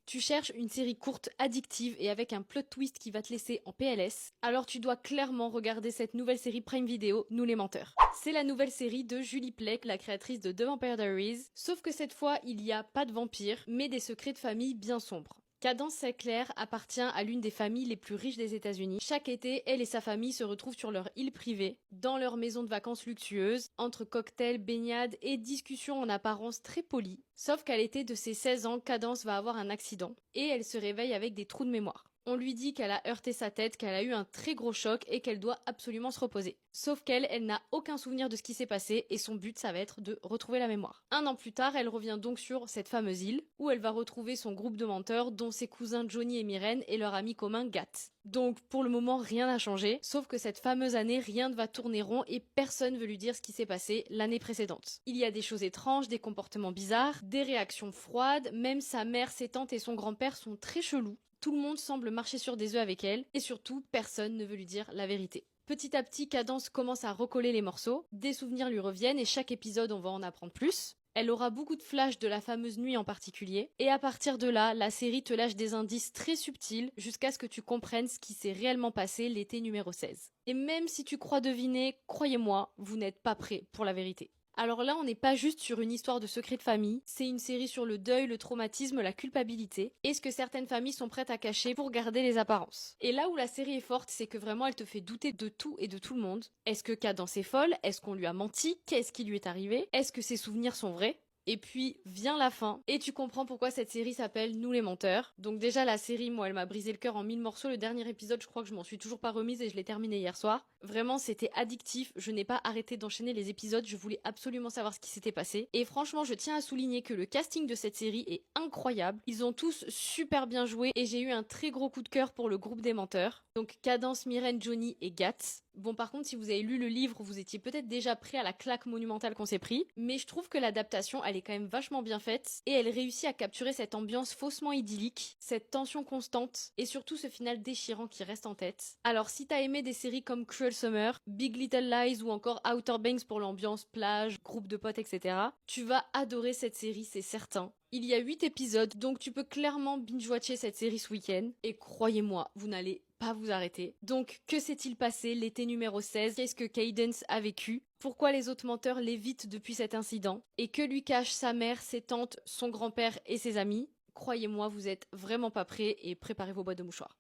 Tu cherches une série courte, addictive et avec un plot twist qui va te laisser en PLS, alors tu dois clairement regarder cette nouvelle série Prime Video, Nous les menteurs. C'est la nouvelle série de Julie Plec, la créatrice de The Vampire Diaries, sauf que cette fois, il n'y a pas de vampires, mais des secrets de famille bien sombres. Cadence Sinclair appartient à l'une des familles les plus riches des États-Unis. Chaque été, elle et sa famille se retrouvent sur leur île privée, dans leur maison de vacances luxueuse, entre cocktails, baignades et discussions en apparence très polies. Sauf qu'à l'été de ses 16 ans, Cadence va avoir un accident et elle se réveille avec des trous de mémoire. On lui dit qu'elle a heurté sa tête, qu'elle a eu un très gros choc et qu'elle doit absolument se reposer. Sauf qu'elle, elle n'a aucun souvenir de ce qui s'est passé et son but, ça va être de retrouver la mémoire. Un an plus tard, elle revient donc sur cette fameuse île où elle va retrouver son groupe de menteurs, dont ses cousins Johnny et Myrène et leur ami commun Gat. Donc pour le moment, rien n'a changé, sauf que cette fameuse année, rien ne va tourner rond et personne ne veut lui dire ce qui s'est passé l'année précédente. Il y a des choses étranges, des comportements bizarres, des réactions froides, même sa mère, ses tantes et son grand-père sont très chelous. Tout le monde semble marcher sur des œufs avec elle, et surtout, personne ne veut lui dire la vérité. Petit à petit, Cadence commence à recoller les morceaux, des souvenirs lui reviennent et chaque épisode on va en apprendre plus. Elle aura beaucoup de flashs de la fameuse nuit en particulier, et à partir de là, la série te lâche des indices très subtils jusqu'à ce que tu comprennes ce qui s'est réellement passé l'été numéro 16. Et même si tu crois deviner, croyez-moi, vous n'êtes pas prêt pour la vérité. Alors là, on n'est pas juste sur une histoire de secret de famille, c'est une série sur le deuil, le traumatisme, la culpabilité, et ce que certaines familles sont prêtes à cacher pour garder les apparences. Et là où la série est forte, c'est que vraiment elle te fait douter de tout et de tout le monde. Est-ce que Cadence est folle? Est-ce qu'on lui a menti? Qu'est-ce qui lui est arrivé? Est-ce que ses souvenirs sont vrais? Et puis vient la fin, et tu comprends pourquoi cette série s'appelle Nous les menteurs. Donc déjà la série, moi elle m'a brisé le cœur en 1000 morceaux, le dernier épisode je crois que je m'en suis toujours pas remise et je l'ai terminé hier soir. Vraiment c'était addictif, je n'ai pas arrêté d'enchaîner les épisodes, je voulais absolument savoir ce qui s'était passé. Et franchement je tiens à souligner que le casting de cette série est incroyable, ils ont tous super bien joué et j'ai eu un très gros coup de cœur pour le groupe des menteurs. Donc Cadence, Myrène, Johnny et Gat. Bon par contre si vous avez lu le livre vous étiez peut-être déjà prêt à la claque monumentale qu'on s'est pris, mais je trouve que l'adaptation elle est quand même vachement bien faite et elle réussit à capturer cette ambiance faussement idyllique, cette tension constante et surtout ce final déchirant qui reste en tête. Alors si t'as aimé des séries comme Cruel Summer, Big Little Lies ou encore Outer Banks pour l'ambiance plage, groupe de potes etc, tu vas adorer cette série c'est certain. Il y a 8 épisodes, donc tu peux clairement binge-watcher cette série ce week-end. Et croyez-moi, vous n'allez pas vous arrêter. Donc, que s'est-il passé l'été numéro 16? Qu'est-ce que Cadence a vécu? Pourquoi les autres menteurs l'évitent depuis cet incident? Et que lui cachent sa mère, ses tantes, son grand-père et ses amis? Croyez-moi, vous êtes vraiment pas prêts et préparez vos boîtes de mouchoirs.